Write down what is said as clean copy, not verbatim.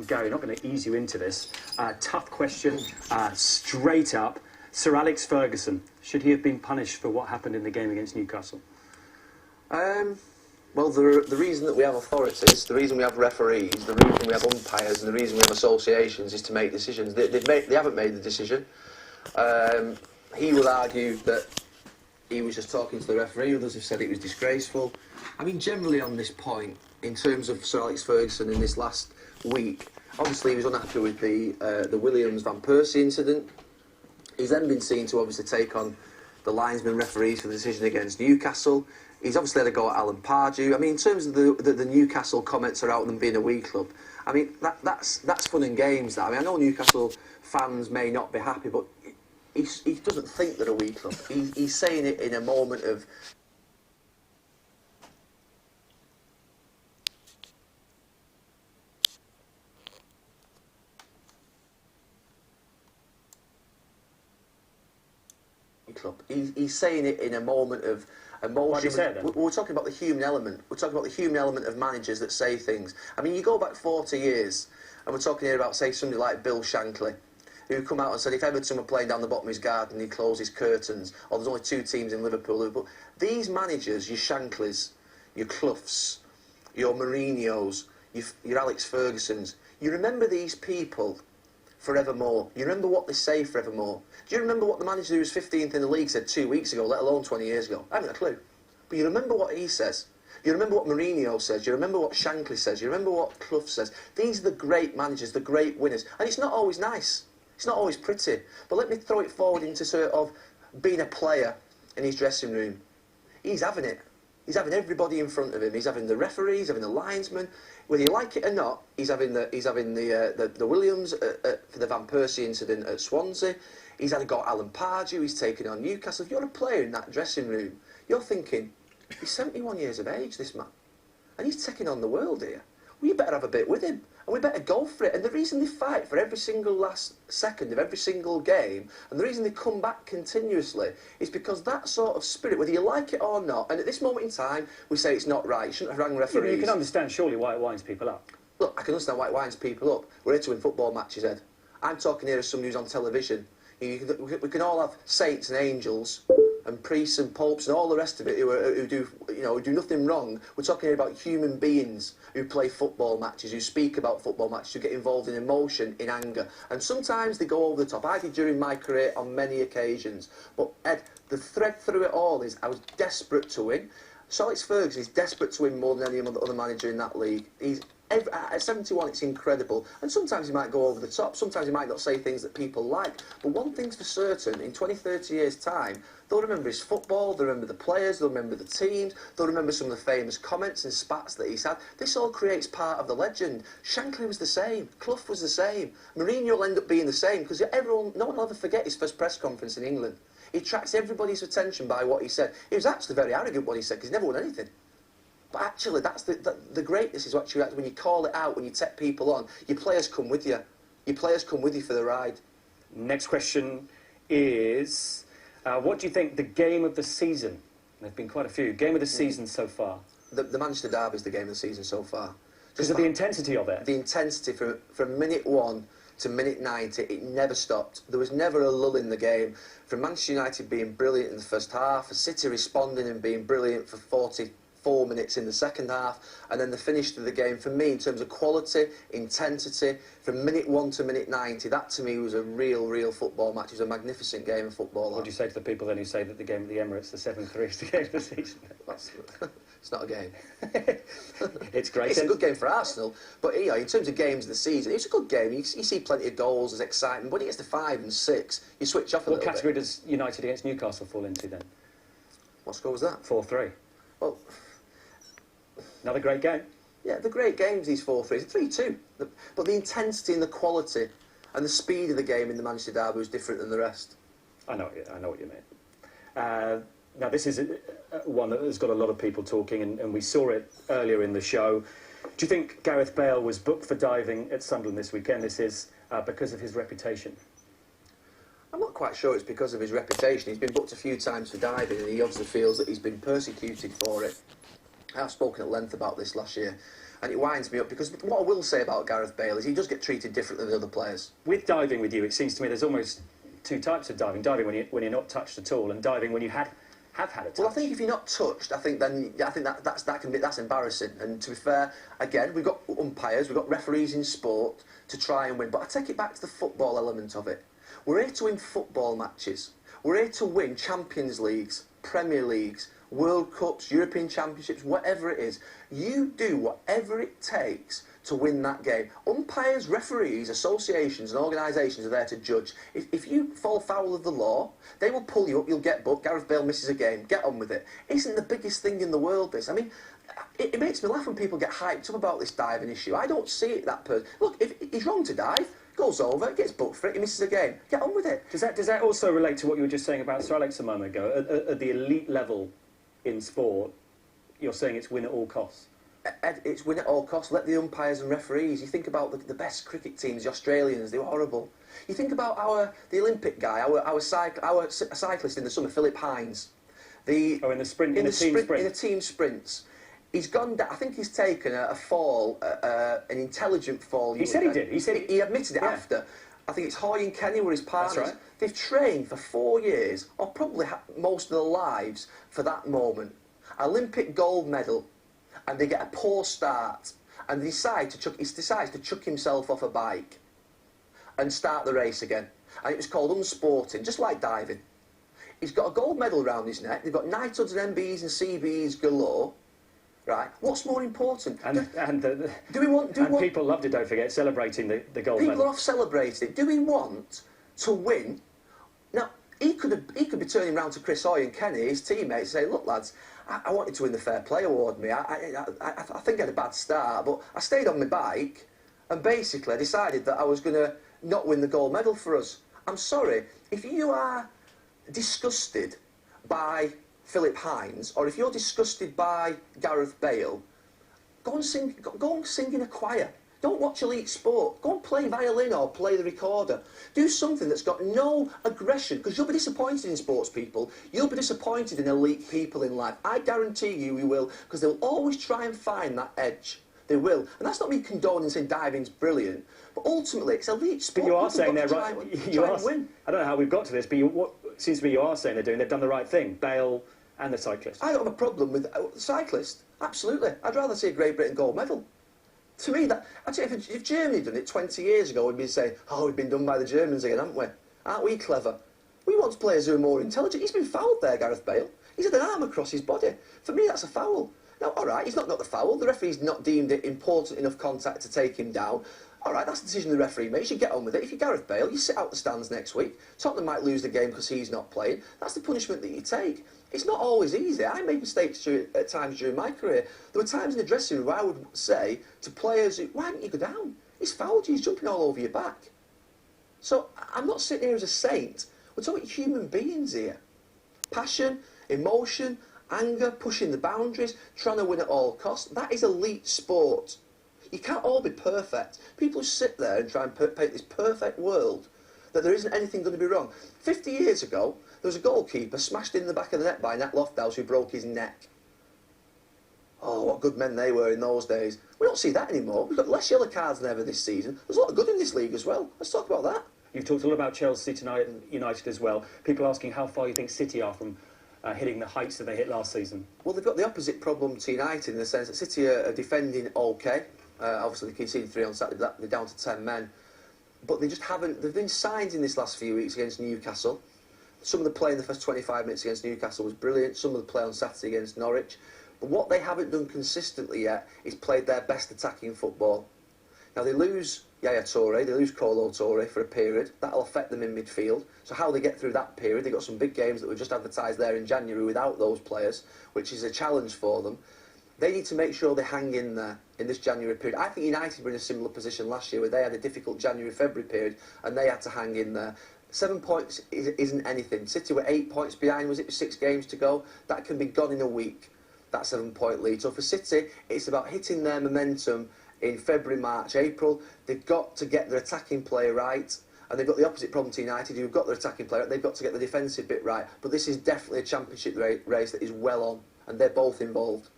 Gary, not going to ease you into this. Tough question, straight up. Sir Alex Ferguson, should he have been punished for what happened in the game against Newcastle? Well, the reason that we have authorities, the reason we have referees, the reason we have umpires, and the reason we have associations is to make decisions. They haven't made the decision. He will argue that he was just talking to the referee. Others have said it was disgraceful. I mean, generally on this point, in terms of Sir Alex Ferguson in this last week, obviously he was unhappy with the Williams-Van Persie incident. He's then been seen to obviously take on the linesman referees for the decision against Newcastle. He's obviously had a go at Alan Pardew. I mean, in terms of the Newcastle comments about them being a weak club, I mean, that's fun and games. That. I mean, I know Newcastle fans may not be happy, but he doesn't think they're a weak club. He's saying it in a moment of club. He's saying it in a moment of emotion. Why do you say it then? We're talking about the human element. We're talking about the human element of managers that say things. I mean, you go back 40 years, and we're talking here about, say, somebody like Bill Shankly, who come out and said if Everton were playing down the bottom of his garden, he'd close his curtains, or there's only 2 teams in Liverpool. But these managers, your Shankleys, your Cloughs, your Mourinhos, your Alex Fergusons, you remember these people forevermore. You remember what they say forevermore. Do you remember what the manager who was 15th in the league said 2 weeks ago, let alone 20 years ago? I haven't a clue. But you remember what he says. You remember what Mourinho says. You remember what Shankly says. You remember what Clough says. These are the great managers, the great winners. And it's not always nice. It's not always pretty. But let me throw it forward into sort of being a player in his dressing room. He's having it. He's having everybody in front of him. He's having the referees, he's having the linesmen. Whether you like it or not, he's having the Williams for the Van Persie incident at Swansea. He's had a go at Alan Pardew. He's taken on Newcastle. If you're a player in that dressing room, you're thinking, he's 71 years of age, this man, and he's taking on the world here. Well, you better have a bit with him, and we better go for it. And the reason they fight for every single last second of every single game, and the reason they come back continuously, is because that sort of spirit, whether you like it or not, and at this moment in time, we say it's not right, you shouldn't have rang referees. Yeah, you can understand, surely, why it winds people up. Look, I can understand why it winds people up. We're here to win football matches, Ed. I'm talking here as somebody who's on television. We can all have saints and angels and priests and popes and all the rest of it who do nothing wrong. We're talking here about human beings who play football matches, who speak about football matches, who get involved in emotion, in anger. And sometimes they go over the top. I did during my career on many occasions. But, Ed, the thread through it all is I was desperate to win. So Alex Ferguson is desperate to win more than any other manager in that league. At 71, it's incredible. And sometimes he might go over the top. Sometimes he might not say things that people like. But one thing's for certain, in 20, 30 years' time, they'll remember his football, they'll remember the players, they'll remember the teams, they'll remember some of the famous comments and spats that he's had. This all creates part of the legend. Shankly was the same. Clough was the same. Mourinho will end up being the same, because no one will ever forget his first press conference in England. He attracts everybody's attention by what he said. He was actually very arrogant what he said, because he never won anything. But actually, that's the greatness is actually when you call it out, when you take people on, your players come with you. Your players come with you for the ride. Next question is, what do you think the game of the season, there have been quite a few, game of the season so far? The Manchester Derby is the game of the season so far. Because of the intensity of it? The intensity from minute 1 to minute 90, it never stopped. There was never a lull in the game. From Manchester United being brilliant in the first half, for City responding and being brilliant for 44 minutes in the second half, and then the finish to the game, for me, in terms of quality, intensity, from minute 1 to minute 90, that to me was a real football match. It was a magnificent game of football. What do you say to the people then who say that the game at the Emirates, the 7-3, is the game of the season? It's not a game. It's great. It's a good game for Arsenal, but in terms of games of the season, it's a good game. You see plenty of goals, there's excitement. When it gets to 5 and 6, you switch off a little bit. What category does United against Newcastle fall into then? What score was that? 4-3. Well, another great game. Yeah, the great games, these 4-3s. 3-2. But the intensity and the quality and the speed of the game in the Manchester Derby was different than the rest. I know what you mean. Now, this is one that has got a lot of people talking, and we saw it earlier in the show. Do you think Gareth Bale was booked for diving at Sunderland this weekend? This is because of his reputation. I'm not quite sure it's because of his reputation. He's been booked a few times for diving, and he obviously feels that he's been persecuted for it. I've spoken at length about this last year. And it winds me up, because what I will say about Gareth Bale is he does get treated differently than other players. With diving with you, it seems to me there's almost two types of diving. Diving when you're not touched at all, and diving when you have had a touch. Well, I think if you're not touched, that's embarrassing. And to be fair, again, we've got umpires, we've got referees in sport to try and win. But I take it back to the football element of it. We're here to win football matches. We're here to win Champions Leagues, Premier Leagues, World Cups, European Championships, whatever it is. You do whatever it takes to win that game. Umpires, referees, associations and organisations are there to judge. If you fall foul of the law, they will pull you up, you'll get booked. Gareth Bale misses a game, get on with it. It isn't the biggest thing in the world, this. I mean, it makes me laugh when people get hyped up about this diving issue. I don't see it that person. Look, if he's wrong to dive, goes over, gets booked for it, he misses a game. Get on with it. Does that also relate to what you were just saying about Sir Alex a moment ago? At the elite level in sport, you're saying it's win at all costs? It's win at all costs. Let the umpires and referees. You think about the best cricket teams, the Australians, they were horrible. You think about the Olympic guy, our cyclist in the summer, Philip Hines. In the team sprints. He's gone down. I think he's taken a fall, an intelligent fall. He said he did. He admitted it after. I think it's Hoy and Kenny were his partners. That's right. They've trained for 4 years, or probably most of their lives, for that moment. Olympic gold medal, and they get a poor start, and he decides to chuck himself off a bike and start the race again. And it was called unsporting, just like diving. He's got a gold medal around his neck. They've got knighthoods and MBEs and CBEs galore. Right. What's more important? People loved it, don't forget, celebrating the gold medal. People are off celebrating it. Do we want to win? Now, he could be turning around to Chris Hoy and Kenny, his teammates, and say, look, lads, I wanted to win the Fair Play Award, me. I think I had a bad start, but I stayed on my bike, and basically I decided that I was going to not win the gold medal for us. I'm sorry, if you are disgusted by Philip Hines, or if you're disgusted by Gareth Bale, go and sing in a choir. Don't watch elite sport. Go and play violin or play the recorder. Do something that's got no aggression, because you'll be disappointed in sports people. You'll be disappointed in elite people in life. I guarantee you will, because they'll always try and find that edge. They will. And that's not me condoning saying diving's brilliant, but ultimately it's elite sport. But you are saying they're right. Win. I don't know how we've got to this, but what seems to be you are saying they've done the right thing. Bale and the cyclist. I don't have a problem with the cyclist. Absolutely. I'd rather see a Great Britain gold medal. To me, if Germany had done it 20 years ago, we'd be saying, oh, we've been done by the Germans again, haven't we? Aren't we clever? We want players who are more intelligent. He's been fouled there, Gareth Bale. He's had an arm across his body. For me, that's a foul. Now, all right, he's not got the foul. The referee's not deemed it important enough contact to take him down. All right, that's the decision the referee makes. You get on with it. If you're Gareth Bale, you sit out the stands next week. Tottenham might lose the game because he's not playing. That's the punishment that you take. It's not always easy. I made mistakes at times during my career. There were times in the dressing room where I would say to players, why didn't you go down? He's fouled you, he's jumping all over your back. So I'm not sitting here as a saint. We're talking human beings here. Passion, emotion, anger, pushing the boundaries, trying to win at all costs. That is elite sport. You can't all be perfect. People sit there and try and paint this perfect world that there isn't anything going to be wrong. 50 years ago, there was a goalkeeper smashed in the back of the net by Nat Lofthouse who broke his neck. Oh, what good men they were in those days. We don't see that anymore. We've got less yellow cards than ever this season. There's a lot of good in this league as well. Let's talk about that. You've talked a lot about Chelsea tonight and United as well. People asking how far you think City are from hitting the heights that they hit last season. Well, they've got the opposite problem to United in the sense that City are defending okay. Obviously, they conceded 3 on Saturday. They're down to 10 men. But they just haven't... There've been signs in this last few weeks against Newcastle. Some of the play in the first 25 minutes against Newcastle was brilliant. Some of the play on Saturday against Norwich. But what they haven't done consistently yet is played their best attacking football. Now, they lose Yaya Toure, they lose Kolo Toure for a period. That'll affect them in midfield. So how they get through that period, they've got some big games that we've just advertised there in January without those players, which is a challenge for them. They need to make sure they hang in there in this January period. I think United were in a similar position last year where they had a difficult January-February period and they had to hang in there. 7 points isn't anything. City were 8 points behind, was it, with 6 games to go? That can be gone in a week, that 7-point lead. So for City, it's about hitting their momentum in February, March, April. They've got to get their attacking play right. And they've got the opposite problem to United, who've got their attacking player. They've got to get the defensive bit right. But this is definitely a championship race that is well on, and they're both involved.